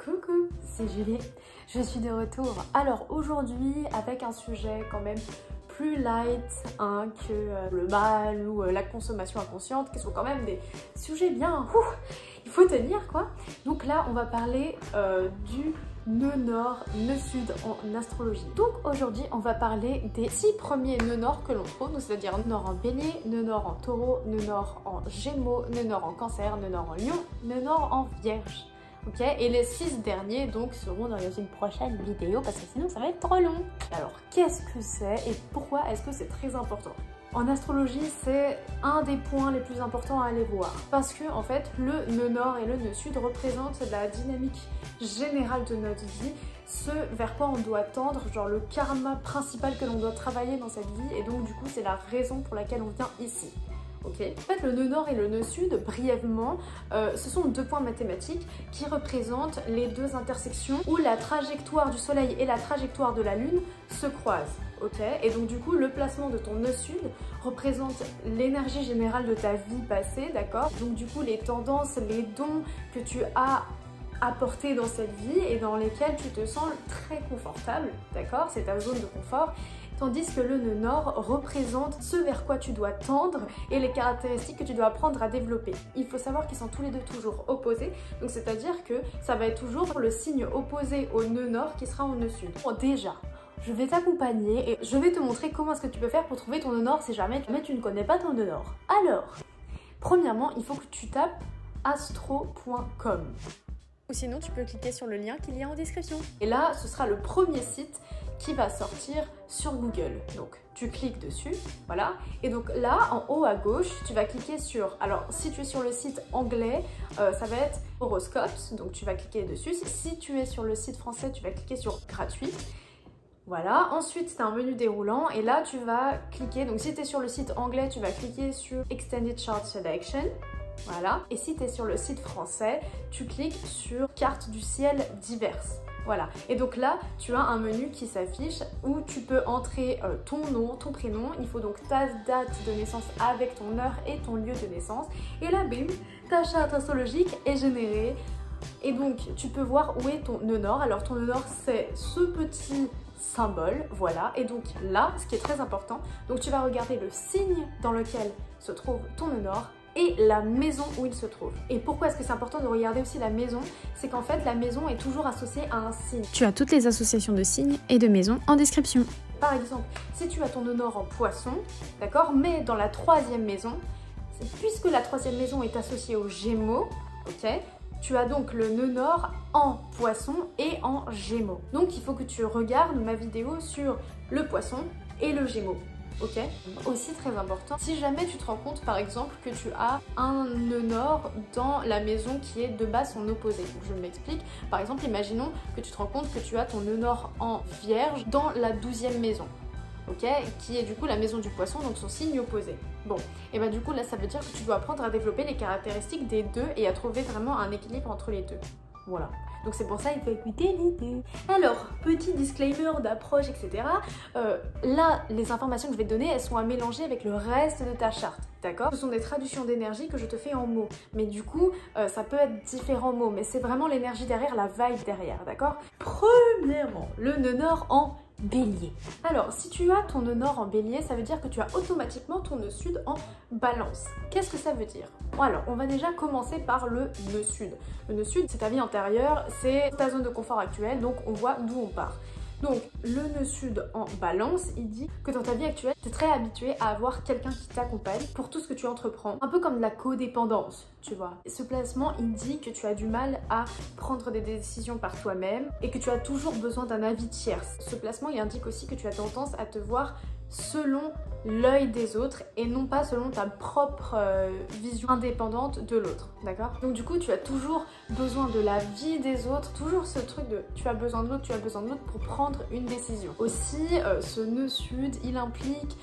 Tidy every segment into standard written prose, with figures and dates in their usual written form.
Coucou, c'est Julie, je suis de retour. Alors aujourd'hui avec un sujet quand même plus light que le mal ou la consommation inconsciente, qui sont quand même des sujets bien, il faut tenir quoi. Donc là on va parler du nœud nord, nœud sud en astrologie. Donc aujourd'hui on va parler des 6 premiers nœuds nord que l'on trouve, c'est-à-dire nœud nord en bélier, nœud nord en taureau, nœud nord en gémeaux, nœud nord en cancer, nœud nord en lion, nœud nord en vierge. Ok, et les 6 derniers donc seront dans une prochaine vidéo parce que sinon ça va être trop long. Alors qu'est-ce que c'est et pourquoi est-ce que c'est très important? En astrologie, c'est un des points les plus importants à aller voir parce que en fait le nœud nord et le nœud sud représentent la dynamique générale de notre vie, ce vers quoi on doit tendre, genre le karma principal que l'on doit travailler dans cette vie, et donc du coup c'est la raison pour laquelle on vient ici. Okay. En fait, le nœud nord et le nœud sud, brièvement, ce sont 2 points mathématiques qui représentent les 2 intersections où la trajectoire du soleil et la trajectoire de la lune se croisent. Okay. Et donc du coup, le placement de ton nœud sud représente l'énergie générale de ta vie passée, d'accord? Donc du coup, les tendances, les dons que tu as apportés dans cette vie et dans lesquels tu te sens très confortable, d'accord? C'est ta zone de confort. Tandis que le nœud nord représente ce vers quoi tu dois tendre et les caractéristiques que tu dois apprendre à développer. Il faut savoir qu'ils sont tous les deux toujours opposés, donc c'est-à-dire que ça va être toujours le signe opposé au nœud nord qui sera au nœud sud. Bon, déjà, je vais t'accompagner et je vais te montrer comment est-ce que tu peux faire pour trouver ton nœud nord si jamais tu ne connais pas ton nœud nord. Alors, premièrement, il faut que tu tapes astro.com. Ou sinon, tu peux cliquer sur le lien qu'il y a en description. Et là, ce sera le premier site qui va sortir sur Google. Donc, tu cliques dessus, voilà. Et donc là, en haut à gauche, tu vas cliquer sur... Alors, si tu es sur le site anglais, ça va être Horoscopes. Donc, tu vas cliquer dessus. Si tu es sur le site français, tu vas cliquer sur Gratuit. Voilà. Ensuite, c'est un menu déroulant. Et là, tu vas cliquer... Donc, si tu es sur le site anglais, tu vas cliquer sur Extended Chart Selection. Voilà. Et si tu es sur le site français, tu cliques sur Carte du ciel diverses. Voilà. Et donc là, tu as un menu qui s'affiche où tu peux entrer ton nom, ton prénom. Il faut donc ta date de naissance avec ton heure et ton lieu de naissance. Et là, bim, ta charte astrologique est générée. Et donc, tu peux voir où est ton nœud nord. Alors, ton nœud nord, c'est ce petit symbole, voilà. Et donc là, ce qui est très important, donc tu vas regarder le signe dans lequel se trouve ton nœud nord et la maison où il se trouve. Et pourquoi est-ce que c'est important de regarder aussi la maison? C'est qu'en fait, la maison est toujours associée à un signe. Tu as toutes les associations de signes et de maisons en description. Par exemple, si tu as ton nœud nord en poisson, d'accord, mais dans la 3e maison, puisque la 3e maison est associée aux Gémeaux, ok, tu as donc le nœud nord en poisson et en Gémeaux. Donc il faut que tu regardes ma vidéo sur le poisson et le Gémeaux. Ok. Aussi très important, si jamais tu te rends compte par exemple que tu as un nœud nord dans la maison qui est de base son opposé. Donc je m'explique. Par exemple, imaginons que tu te rends compte que tu as ton nœud nord en Vierge dans la 12e maison. Ok, qui est du coup la maison du poisson, donc son signe opposé. Bon, et bah du coup là ça veut dire que tu dois apprendre à développer les caractéristiques des deux et à trouver vraiment un équilibre entre les deux. Voilà. Donc c'est pour ça qu'il faut écouter les deux. Alors, petit disclaimer d'approche, etc. Là, les informations que je vais te donner, elles sont à mélanger avec le reste de ta charte, d'accord? Ce sont des traductions d'énergie que je te fais en mots. Mais du coup, ça peut être différents mots, mais c'est vraiment l'énergie derrière, la vibe derrière, d'accord? Premièrement, le nœud nord en Bélier. Alors, si tu as ton nœud nord en Bélier, ça veut dire que tu as automatiquement ton nœud sud en Balance. Qu'est-ce que ça veut dire? Bon, alors, on va déjà commencer par le nœud sud. Le nœud sud, c'est ta vie antérieure, c'est ta zone de confort actuelle, donc on voit d'où on part. Donc, le nœud sud en Balance, il dit que dans ta vie actuelle, tu es très habitué à avoir quelqu'un qui t'accompagne pour tout ce que tu entreprends. Un peu comme de la codépendance, tu vois. Ce placement, il dit que tu as du mal à prendre des décisions par toi-même et que tu as toujours besoin d'un avis tierce. Ce placement, il indique aussi que tu as tendance à te voir selon l'œil des autres et non pas selon ta propre vision indépendante de l'autre, d'accord? Donc du coup, tu as toujours besoin de la vie des autres, toujours ce truc de tu as besoin de l'autre, tu as besoin de l'autre pour prendre une décision. Aussi, ce nœud sud, il implique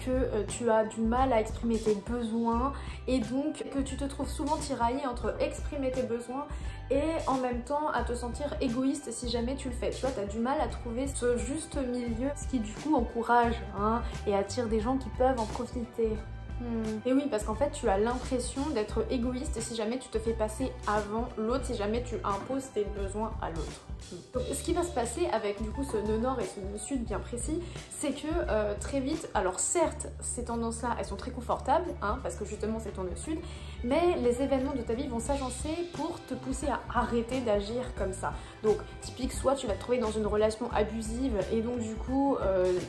que tu as du mal à exprimer tes besoins et donc que tu te trouves souvent tiraillé entre exprimer tes besoins et en même temps à te sentir égoïste si jamais tu le fais. Tu vois, tu as du mal à trouver ce juste milieu, ce qui du coup encourage et attire des gens qui peuvent en profiter. Et oui, parce qu'en fait tu as l'impression d'être égoïste si jamais tu te fais passer avant l'autre, si jamais tu imposes tes besoins à l'autre. Donc, ce qui va se passer avec du coup ce nœud nord et ce nœud sud bien précis, c'est que très vite, alors certes ces tendances là elles sont très confortables, hein, parce que justement c'est ton nœud sud, mais les événements de ta vie vont s'agencer pour te pousser à arrêter d'agir comme ça. Donc typique, soit tu vas te trouver dans une relation abusive et donc du coup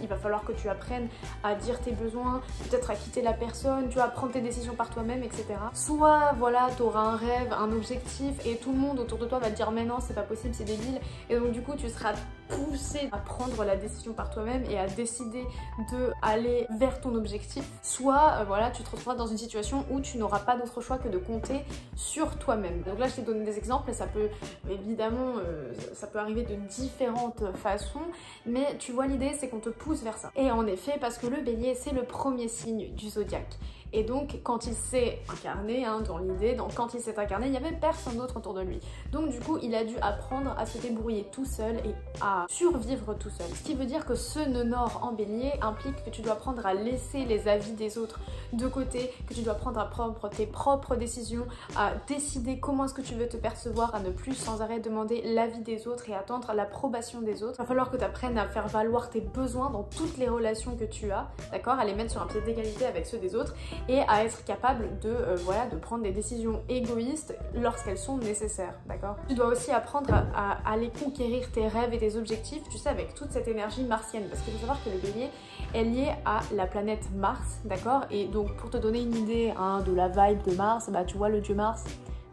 il va falloir que tu apprennes à dire tes besoins, peut-être à quitter la personne, tu vas prendre tes décisions par toi-même, etc. Soit voilà, tu auras un rêve, un objectif et tout le monde autour de toi va te dire mais non c'est pas possible, c'est débile, et donc du coup tu seras poussé à prendre la décision par toi-même et à décider de aller vers ton objectif. Soit voilà, tu te retrouveras dans une situation où tu n'auras pas d'autre choix que de compter sur toi-même. Donc là je t'ai donné des exemples et ça peut évidemment ça peut arriver de différentes façons, mais tu vois l'idée c'est qu'on te pousse vers ça. Et en effet, parce que le bélier c'est le premier signe du zodiaque. Et donc quand il s'est incarné, hein, dans l'idée, quand il s'est incarné, il n'y avait personne d'autre autour de lui. Donc du coup il a dû apprendre à se débrouiller tout seul et à survivre tout seul. Ce qui veut dire que ce nœud nord en bélier implique que tu dois apprendre à laisser les avis des autres de côté, que tu dois apprendre à prendre tes propres décisions, à décider comment est-ce que tu veux te percevoir, à ne plus sans arrêt demander l'avis des autres et attendre l'approbation des autres. Il va falloir que tu apprennes à faire valoir tes besoins dans toutes les relations que tu as, d'accord, à les mettre sur un pied d'égalité avec ceux des autres et à être capable de, voilà, de prendre des décisions égoïstes lorsqu'elles sont nécessaires, d'accord. Tu dois aussi apprendre à aller conquérir tes rêves et tes objectifs, tu sais, avec toute cette énergie martienne, parce qu'il faut savoir que le bélier est lié à la planète Mars, d'accord. Et donc pour te donner une idée, hein, de la vibe de Mars, bah tu vois le dieu Mars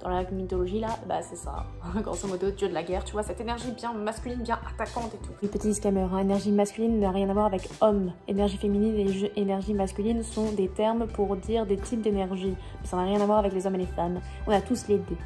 dans la mythologie là, bah c'est ça, grosso modo, dieu de la guerre, tu vois, cette énergie bien masculine, bien attaquante et tout. Oui, petit disclaimer, hein, énergie masculine n'a rien à voir avec homme. Énergie féminine et énergie masculine sont des termes pour dire des types d'énergie. Ça n'a rien à voir avec les hommes et les femmes. On a tous les deux.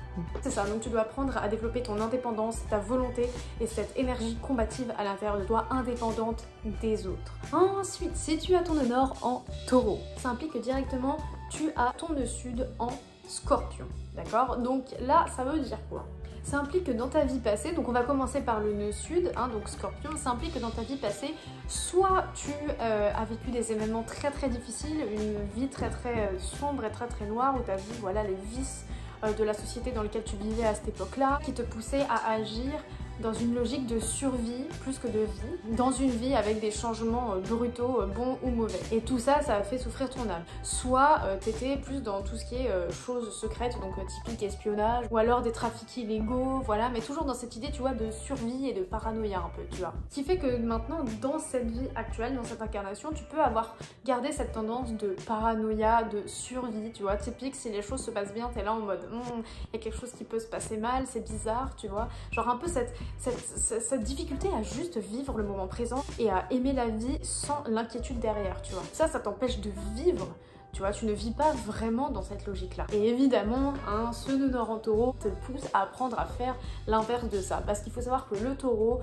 C'est ça, donc tu dois apprendre à développer ton indépendance, ta volonté et cette énergie combative à l'intérieur de toi, indépendante des autres. Ensuite, si tu as ton nœud nord en taureau, ça implique que directement tu as ton nœud sud en Scorpion, d'accord. Donc là, ça veut dire quoi? Ça implique que dans ta vie passée, donc on va commencer par le nœud sud, hein, donc Scorpion, ça implique que dans ta vie passée, soit tu as vécu des événements très très difficiles, une vie très très sombre et très très noire, où tu as vu voilà, les vices de la société dans laquelle tu vivais à cette époque-là, qui te poussaient à agir dans une logique de survie plus que de vie, dans une vie avec des changements brutaux, bons ou mauvais. Et tout ça, ça a fait souffrir ton âme. Soit t'étais plus dans tout ce qui est choses secrètes, donc typique espionnage, ou alors des trafics illégaux, voilà, mais toujours dans cette idée, tu vois, de survie et de paranoïa un peu, tu vois. Ce qui fait que maintenant, dans cette vie actuelle, dans cette incarnation, tu peux avoir gardé cette tendance de paranoïa, de survie, tu vois, typique, si les choses se passent bien, t'es là en mode, il y a quelque chose qui peut se passer mal, c'est bizarre, tu vois, genre un peu cette difficulté à juste vivre le moment présent et à aimer la vie sans l'inquiétude derrière, tu vois. Ça t'empêche de vivre, tu vois, tu ne vis pas vraiment dans cette logique-là. Et évidemment, hein, ce nœud nord en taureau te pousse à apprendre à faire l'inverse de ça. Parce qu'il faut savoir que le taureau,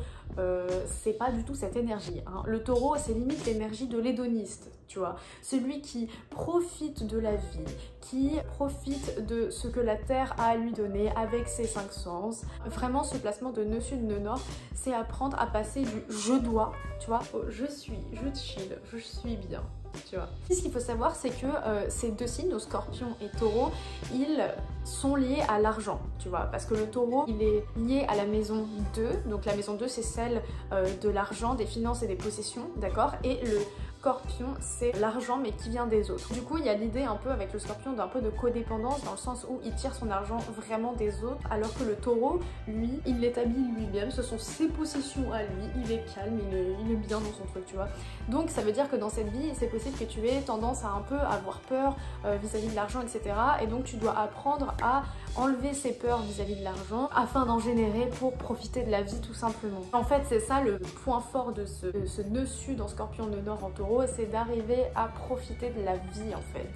c'est pas du tout cette énergie. Hein. Le taureau, c'est limite l'énergie de l'hédoniste, tu vois. Celui qui profite de la vie, qui profite de ce que la terre a à lui donner avec ses 5 sens. Vraiment, ce placement de nœud sud, nœud nord, c'est apprendre à passer du je dois, tu vois, au je suis, je chill, je suis bien. Tu vois. Ce qu'il faut savoir, c'est que ces deux signes, nos scorpions et taureau, ils sont liés à l'argent, tu vois, parce que le taureau, il est lié à la maison 2, donc la maison 2, c'est celle de l'argent, des finances et des possessions, d'accord, et le Scorpion, c'est l'argent mais qui vient des autres. Du coup, il y a l'idée un peu avec le Scorpion d'un peu de codépendance dans le sens où il tire son argent vraiment des autres, alors que le taureau, lui, il l'établit lui-même, ce sont ses possessions à lui, il est calme, il est bien dans son truc, tu vois. Donc ça veut dire que dans cette vie, c'est possible que tu aies tendance à un peu avoir peur vis-à-vis de l'argent, etc. Et donc tu dois apprendre à enlever ces peurs vis-à-vis de l'argent afin d'en générer pour profiter de la vie tout simplement. En fait, c'est ça le point fort de ce nœud sud en Scorpion, nœud nord en taureau, c'est d'arriver à profiter de la vie en fait,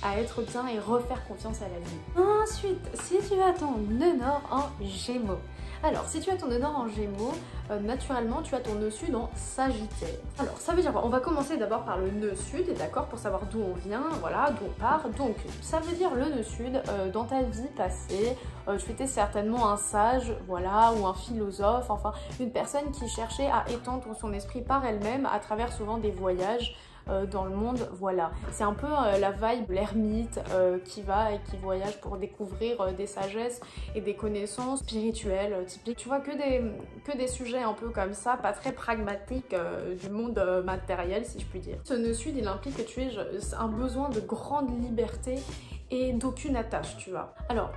à être bien et refaire confiance à la vie. Ensuite, si tu as ton nœud nord en Gémeaux, alors si tu as ton nœud nord en Gémeaux, naturellement tu as ton nœud sud en Sagittaire. Alors ça veut dire quoi? On va commencer d'abord par le nœud sud, d'accord, pour savoir d'où on vient, voilà, d'où on part. Donc ça veut dire le nœud sud, dans ta vie passée, tu étais certainement un sage, voilà, ou un philosophe, enfin une personne qui cherchait à étendre son esprit par elle-même à travers souvent des voyages, dans le monde, voilà. C'est un peu la vibe, l'ermite qui va et qui voyage pour découvrir des sagesses et des connaissances spirituelles typiques. Tu vois, que des sujets un peu comme ça, pas très pragmatiques du monde matériel, si je puis dire. Ce nœud sud, il implique que tu aies un besoin de grande liberté et d'aucune attache, tu vois. Alors,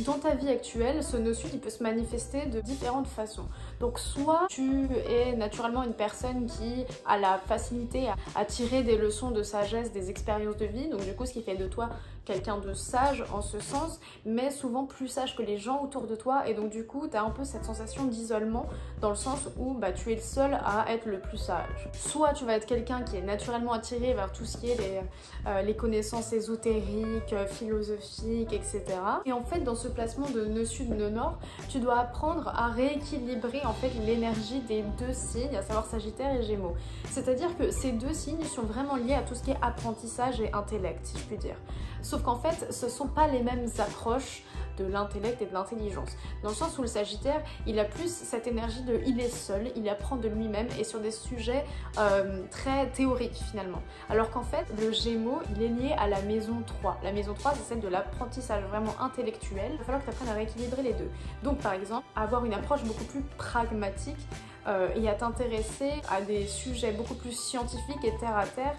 dans ta vie actuelle, ce nœud sud, il peut se manifester de différentes façons. Donc soit tu es naturellement une personne qui a la facilité à tirer des leçons de sagesse des expériences de vie, donc du coup ce qui fait de toi quelqu'un de sage en ce sens, mais souvent plus sage que les gens autour de toi, et donc du coup tu as un peu cette sensation d'isolement dans le sens où tu es le seul à être le plus sage. Soit tu vas être quelqu'un qui est naturellement attiré vers tout ce qui est les connaissances ésotériques, philosophiques, etc. Et en fait dans ce placement de nœud sud, nœud nord, tu dois apprendre à rééquilibrer en fait l'énergie des deux signes, à savoir Sagittaire et Gémeaux. C'est-à-dire que ces deux signes sont vraiment liés à tout ce qui est apprentissage et intellect, si je puis dire. Sauf qu'en fait, ce ne sont pas les mêmes approches de l'intellect et de l'intelligence. Dans le sens où le Sagittaire, il a plus cette énergie de il est seul, il apprend de lui-même et sur des sujets très théoriques finalement. Alors qu'en fait, le Gémeaux, il est lié à la maison 3. La maison 3, c'est celle de l'apprentissage vraiment intellectuel. Il va falloir que tu apprennes à rééquilibrer les deux. Donc par exemple, avoir une approche beaucoup plus pragmatique et à t'intéresser à des sujets beaucoup plus scientifiques et terre à terre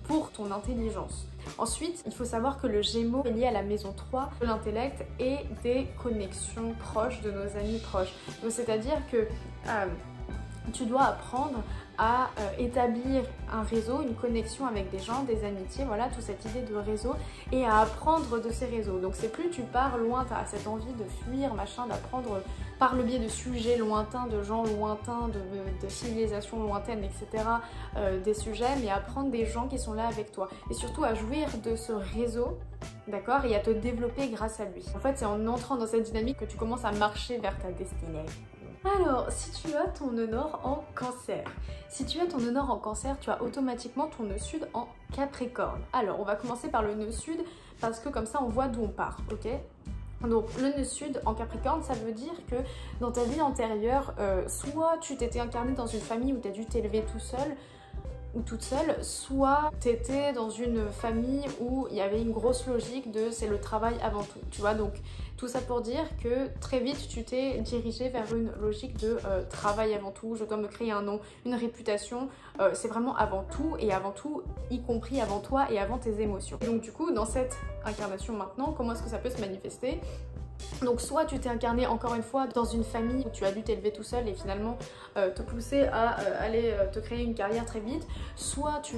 pour ton intelligence. Ensuite, il faut savoir que le Gémeaux est lié à la maison 3 de l'intellect et des connexions proches de nos amis proches. Donc c'est-à-dire que tu dois apprendre à établir un réseau, une connexion avec des gens, des amitiés, voilà, toute cette idée de réseau, et à apprendre de ces réseaux. Donc c'est plus tu pars loin, tu as cette envie de fuir, machin, d'apprendre par le biais de sujets lointains, de gens lointains, de civilisations lointaines, etc., des sujets, mais apprendre des gens qui sont là avec toi. Et surtout à jouir de ce réseau, d'accord, et à te développer grâce à lui. En fait, c'est en entrant dans cette dynamique que tu commences à marcher vers ta destinée. Alors, si tu as ton nœud nord en Cancer, si tu as ton nœud nord en Cancer, tu as automatiquement ton nœud sud en Capricorne. Alors, on va commencer par le nœud sud parce que comme ça, on voit d'où on part, ok ? Donc le nœud sud en Capricorne, ça veut dire que dans ta vie antérieure, soit tu t'étais incarné dans une famille où tu as dû t'élever tout seul, ou toute seule, soit t'étais dans une famille où il y avait une grosse logique de c'est le travail avant tout, tu vois. Donc tout ça pour dire que très vite tu t'es dirigé vers une logique de travail avant tout, je dois me créer un nom, une réputation, c'est vraiment avant tout, et avant tout y compris avant toi et avant tes émotions. Donc du coup dans cette incarnation maintenant, comment est-ce que ça peut se manifester ? Donc soit tu t'es incarné encore une fois dans une famille où tu as dû t'élever tout seul et finalement te pousser à aller te créer une carrière très vite, soit tu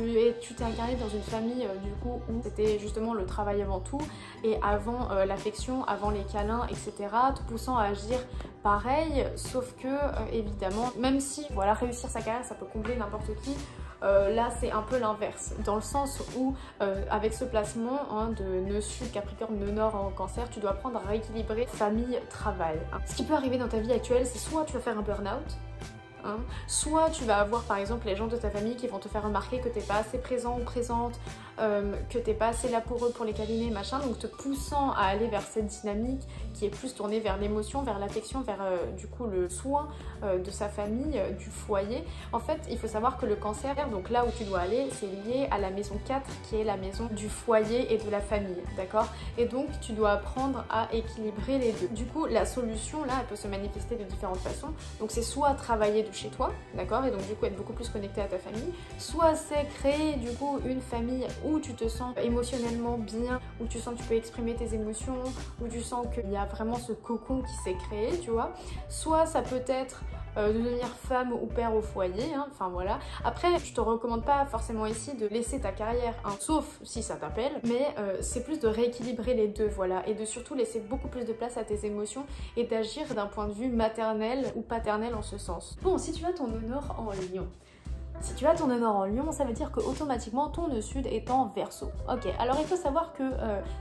t'es incarné dans une famille du coup où c'était justement le travail avant tout et avant l'affection, avant les câlins, etc., te poussant à agir pareil, sauf que évidemment, même si voilà, réussir sa carrière ça peut combler n'importe qui, là c'est un peu l'inverse, dans le sens où avec ce placement de nœud sud, Capricorne, nœud nord en Cancer, tu dois apprendre à rééquilibrer famille, travail. Ce qui peut arriver dans ta vie actuelle, c'est soit tu vas faire un burn-out, soit tu vas avoir par exemple les gens de ta famille qui vont te faire remarquer que t'es pas assez présent ou présente, que t'es pas assez là pour eux, pour les câliner, machin, donc te poussant à aller vers cette dynamique qui est plus tournée vers l'émotion, vers l'affection, vers du coup le soin de sa famille, du foyer. En fait, il faut savoir que le Cancer, donc là où tu dois aller, c'est lié à la maison 4 qui est la maison du foyer et de la famille, d'accord? Et donc tu dois apprendre à équilibrer les deux. Du coup, la solution là, elle peut se manifester de différentes façons. Donc c'est soit travailler de chez toi, d'accord, et donc du coup être beaucoup plus connecté à ta famille, soit c'est créer du coup une famille où tu te sens émotionnellement bien, où tu sens que tu peux exprimer tes émotions, où tu sens qu'il y a vraiment ce cocon qui s'est créé, tu vois. Soit ça peut être de devenir femme ou père au foyer, enfin voilà. Après, je te recommande pas forcément ici de laisser ta carrière, sauf si ça t'appelle, mais c'est plus de rééquilibrer les deux, voilà, et de surtout laisser beaucoup plus de place à tes émotions et d'agir d'un point de vue maternel ou paternel en ce sens. Bon, si tu as ton nœud nord en Lion, si tu as ton nœud nord en Lion, ça veut dire que automatiquement ton nœud sud est en Verseau. Ok, alors il faut savoir que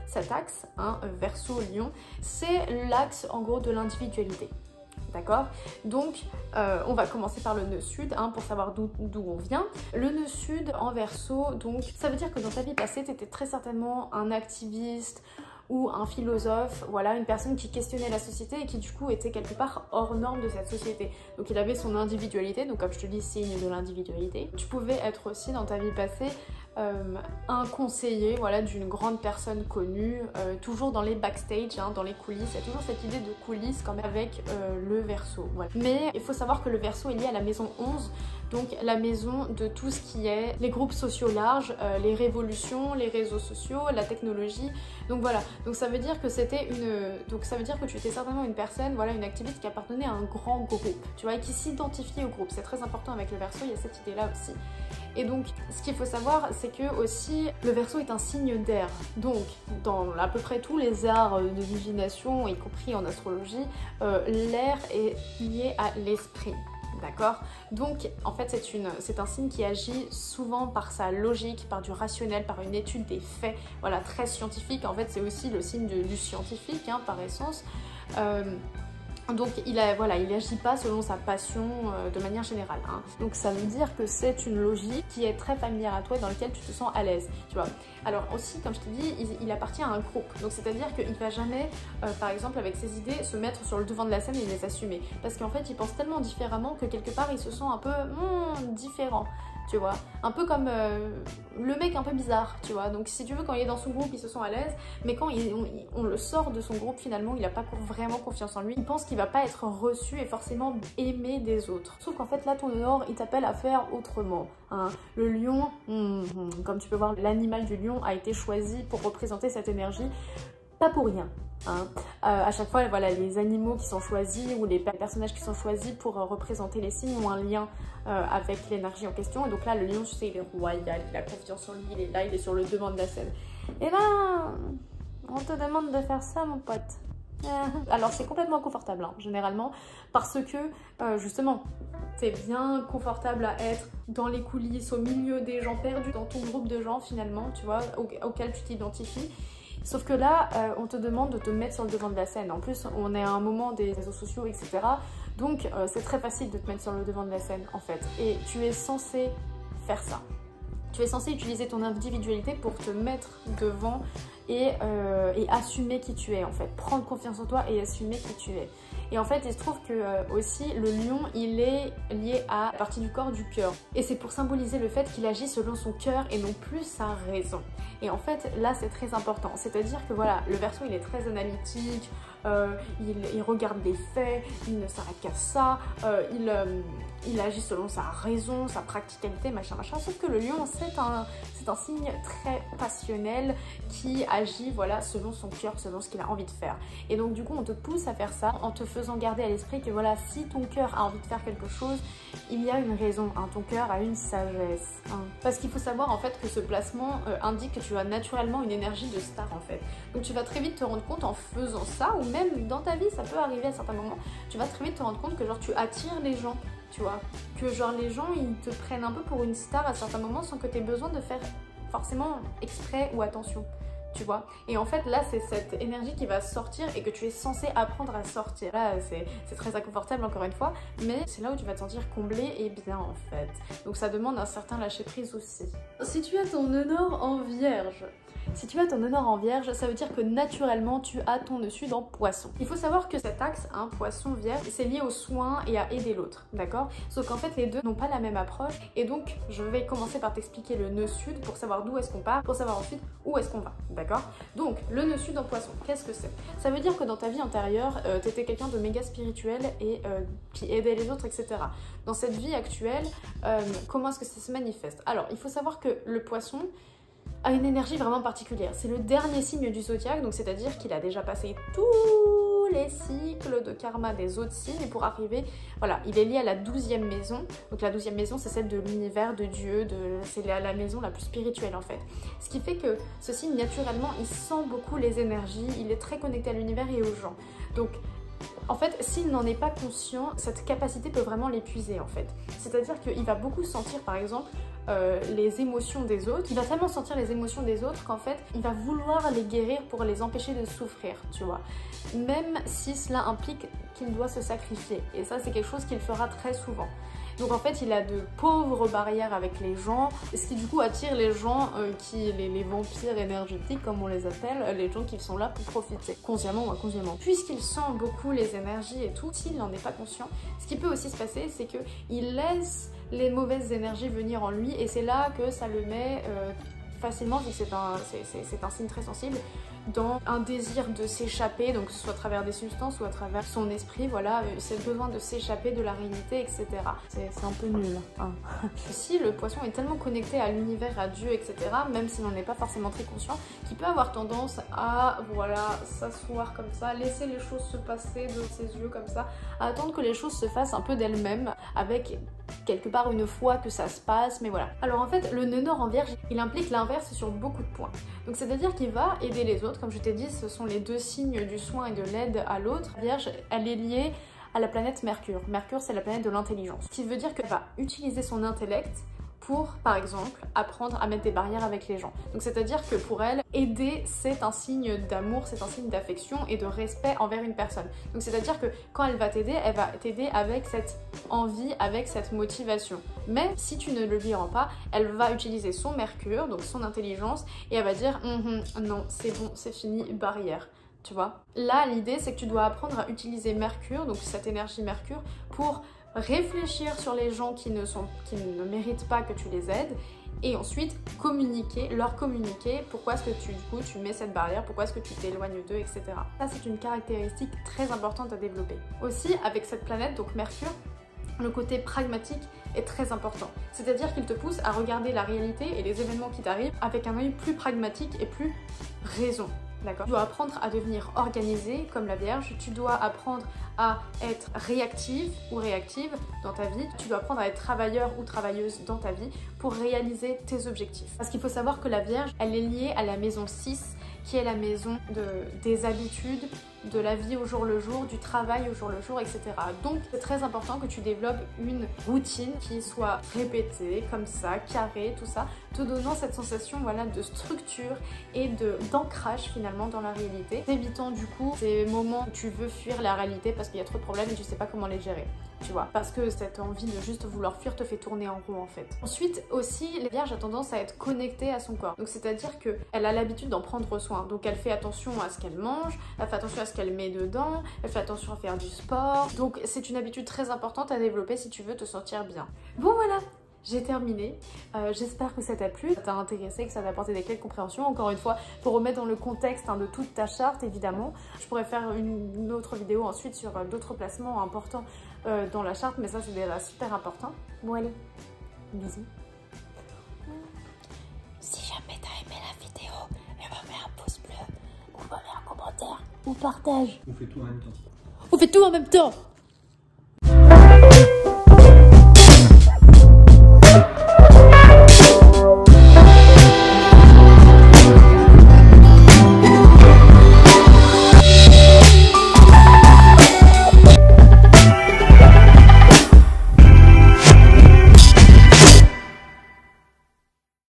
cet axe, Verseau-Lion, c'est l'axe en gros de l'individualité. D'accord? Donc, on va commencer par le nœud sud pour savoir d'où on vient. Le nœud sud en Verseau, donc ça veut dire que dans ta vie passée, tu étais très certainement un activiste ou un philosophe, voilà, une personne qui questionnait la société et qui du coup était quelque part hors norme de cette société. Donc il avait son individualité, donc comme je te dis, signe de l'individualité. Tu pouvais être aussi dans ta vie passée un conseiller, voilà, d'une grande personne connue, toujours dans les backstage, hein, dans les coulisses. Il y a toujours cette idée de coulisses quand même avec le Verseau. Voilà. Mais il faut savoir que le Verseau est lié à la maison 11, donc la maison de tout ce qui est les groupes sociaux larges, les révolutions, les réseaux sociaux, la technologie. Donc voilà, donc ça veut dire que tu étais certainement une personne, voilà, une activiste qui appartenait à un grand groupe, tu vois, et qui s'identifiait au groupe. C'est très important avec le Verseau, il y a cette idée-là aussi. Et donc, ce qu'il faut savoir, c'est que aussi, le Verseau est un signe d'air. Donc, dans à peu près tous les arts de divination, y compris en astrologie, l'air est lié à l'esprit. D'accord? Donc, en fait, c'est un signe qui agit souvent par sa logique, par du rationnel, par une étude des faits, voilà, très scientifique. En fait, c'est aussi le signe du scientifique, hein, par essence. Donc il agit pas selon sa passion de manière générale, hein. Donc ça veut dire que c'est une logique qui est très familière à toi, dans laquelle tu te sens à l'aise, tu vois. Alors aussi, comme je te dis, il appartient à un groupe, donc c'est-à-dire qu'il va jamais, par exemple avec ses idées, se mettre sur le devant de la scène et les assumer, parce qu'en fait il pense tellement différemment que quelque part il se sent un peu différent. Tu vois, un peu comme le mec un peu bizarre, tu vois. Donc si tu veux, quand il est dans son groupe, il se sent à l'aise, mais quand on le sort de son groupe, finalement, il n'a pas vraiment confiance en lui. Il pense qu'il va pas être reçu et forcément aimé des autres. Sauf qu'en fait, là, ton Nord, il t'appelle à faire autrement, hein. Le lion, comme tu peux voir, l'animal du lion a été choisi pour représenter cette énergie. Pas pour rien, hein. À chaque fois, voilà, les animaux qui sont choisis ou les personnages qui sont choisis pour représenter les signes ont un lien avec l'énergie en question. Et donc là, le lion, tu sais, il est royal, il a confiance en lui, il est là, il est sur le devant de la scène. Et ben, on te demande de faire ça, mon pote. Alors c'est complètement confortable, hein, généralement, parce que justement, t'es bien confortable à être dans les coulisses, au milieu des gens perdus, dans ton groupe de gens finalement, tu vois, auquel tu t'identifies. Sauf que là, on te demande de te mettre sur le devant de la scène. En plus, on est à un moment des réseaux sociaux, etc. Donc, c'est très facile de te mettre sur le devant de la scène, en fait. Et tu es censé faire ça. Tu es censé utiliser ton individualité pour te mettre devant et assumer qui tu es, en fait. Prendre confiance en toi et assumer qui tu es. Et en fait, il se trouve que aussi, le lion, il est lié à la partie du corps du cœur. Et c'est pour symboliser le fait qu'il agit selon son cœur et non plus sa raison. Et en fait, là, c'est très important. C'est-à-dire que voilà, le Verseau, il est très analytique, il regarde des faits, il ne s'arrête qu'à ça, il agit selon sa raison, sa practicalité, machin. Sauf que le lion, c'est un signe très passionnel qui agit, voilà, selon son cœur, selon ce qu'il a envie de faire. Et donc, du coup, on te pousse à faire ça en te faisant garder à l'esprit que voilà, si ton cœur a envie de faire quelque chose, il y a une raison, hein, ton cœur a une sagesse, hein. Parce qu'il faut savoir en fait que ce placement indique que tu as naturellement une énergie de star en fait. Donc tu vas très vite te rendre compte en faisant ça, ou même dans ta vie, ça peut arriver à certains moments, tu vas très vite te rendre compte que genre tu attires les gens, tu vois. Que genre les gens ils te prennent un peu pour une star à certains moments sans que tu aies besoin de faire forcément exprès ou attention. Tu vois, et en fait là c'est cette énergie qui va sortir et que tu es censé apprendre à sortir. Là c'est très inconfortable encore une fois, mais c'est là où tu vas te sentir comblé et bien en fait. Donc ça demande un certain lâcher prise aussi. Si tu as ton honneur en vierge, si tu as ton honneur en vierge, ça veut dire que naturellement tu as ton nœud en poisson. Il faut savoir que cet axe, hein, poisson vierge, c'est lié au soin et à aider l'autre, d'accord? Sauf qu'en fait les deux n'ont pas la même approche et donc je vais commencer par t'expliquer le nœud sud pour savoir d'où est-ce qu'on part, pour savoir ensuite où est-ce qu'on va, d'accord? Donc le nœud sud en poisson, qu'est-ce que c'est? Ça veut dire que dans ta vie antérieure, tu étais quelqu'un de méga spirituel et qui aidait les autres, etc. Dans cette vie actuelle, comment est-ce que ça se manifeste? Alors il faut savoir que le poisson a une énergie vraiment particulière. C'est le dernier signe du zodiaque, donc c'est-à-dire qu'il a déjà passé tous les cycles de karma des autres signes et pour arriver, voilà, il est lié à la 12e maison. Donc la 12e maison, c'est celle de l'univers, de Dieu, c'est la maison la plus spirituelle en fait. Ce qui fait que ce signe, naturellement, il sent beaucoup les énergies, il est très connecté à l'univers et aux gens. Donc en fait, s'il n'en est pas conscient, cette capacité peut vraiment l'épuiser en fait. C'est-à-dire qu'il va beaucoup sentir par exemple les émotions des autres. Il va tellement sentir les émotions des autres qu'en fait, il va vouloir les guérir pour les empêcher de souffrir, tu vois. Même si cela implique qu'il doit se sacrifier. Et ça, c'est quelque chose qu'il fera très souvent. Donc en fait il a de pauvres barrières avec les gens, ce qui du coup attire les gens les vampires énergétiques comme on les appelle, les gens qui sont là pour profiter, consciemment ou inconsciemment. Puisqu'il sent beaucoup les énergies et tout, s'il n'en est pas conscient, ce qui peut aussi se passer c'est qu'il laisse les mauvaises énergies venir en lui et c'est là que ça le met facilement, vu que c'est un signe très sensible, dans un désir de s'échapper, donc que ce soit à travers des substances ou à travers son esprit, voilà, c'est le besoin de s'échapper de la réalité, etc. C'est un peu nul. Hein. Si le poisson est tellement connecté à l'univers, à Dieu, etc., même s'il n'en est pas forcément très conscient, qu'il peut avoir tendance à, voilà, s'asseoir comme ça, laisser les choses se passer de ses yeux comme ça, à attendre que les choses se fassent un peu d'elles-mêmes, avec quelque part une foi que ça se passe, mais voilà. Alors en fait, le nœud nord en vierge, il implique l'inverse sur beaucoup de points. Donc c'est-à-dire qu'il va aider les autres, comme je t'ai dit, ce sont les deux signes du soin et de l'aide à l'autre. La Vierge, elle est liée à la planète Mercure. Mercure, c'est la planète de l'intelligence. Ce qui veut dire qu'elle va utiliser son intellect pour, par exemple, apprendre à mettre des barrières avec les gens. Donc c'est-à-dire que pour elle, aider, c'est un signe d'amour, c'est un signe d'affection et de respect envers une personne. Donc c'est-à-dire que quand elle va t'aider avec cette envie, avec cette motivation. Mais si tu ne le lui rends pas, elle va utiliser son Mercure, donc son intelligence, et elle va dire non, c'est bon, c'est fini, barrière. Tu vois? Là, l'idée, c'est que tu dois apprendre à utiliser Mercure, donc cette énergie Mercure, pour réfléchir sur les gens qui ne méritent pas que tu les aides et ensuite leur communiquer pourquoi est-ce que tu mets cette barrière, pourquoi est-ce que tu t'éloignes d'eux, etc. Ça, c'est une caractéristique très importante à développer. Aussi, avec cette planète, donc Mercure, le côté pragmatique est très important. C'est-à-dire qu'il te pousse à regarder la réalité et les événements qui t'arrivent avec un œil plus pragmatique et plus raison. Tu dois apprendre à devenir organisé comme la Vierge, tu dois apprendre à être réactive ou réactive dans ta vie, tu dois apprendre à être travailleur ou travailleuse dans ta vie pour réaliser tes objectifs. Parce qu'il faut savoir que la Vierge, elle est liée à la maison 6, qui est la maison des habitudes, de la vie au jour le jour, du travail au jour le jour, etc. Donc c'est très important que tu développes une routine qui soit répétée, comme ça, carrée, tout ça, te donnant cette sensation, voilà, de structure et d'ancrage finalement dans la réalité, évitant du coup ces moments où tu veux fuir la réalité parce qu'il y a trop de problèmes et tu sais pas comment les gérer. Tu vois, parce que cette envie de juste vouloir fuir te fait tourner en rond en fait. Ensuite aussi, la Vierge a tendance à être connectée à son corps. Donc c'est-à-dire qu'elle a l'habitude d'en prendre soin. Donc elle fait attention à ce qu'elle mange, elle fait attention à ce qu'elle met dedans, elle fait attention à faire du sport. Donc c'est une habitude très importante à développer si tu veux te sentir bien. Bon voilà, j'ai terminé. J'espère que ça t'a plu, que ça t'a intéressé, que ça t'a apporté des clés de compréhension. Encore une fois, pour remettre dans le contexte de toute ta charte, évidemment. Je pourrais faire une autre vidéo ensuite sur d'autres placements importants dans la charte, mais ça c'est déjà super important. Bon allez, bisous. Si jamais t'as aimé la vidéo, mets un pouce bleu, ou mets un commentaire, ou partage. On fait tout en même temps. On fait tout en même temps.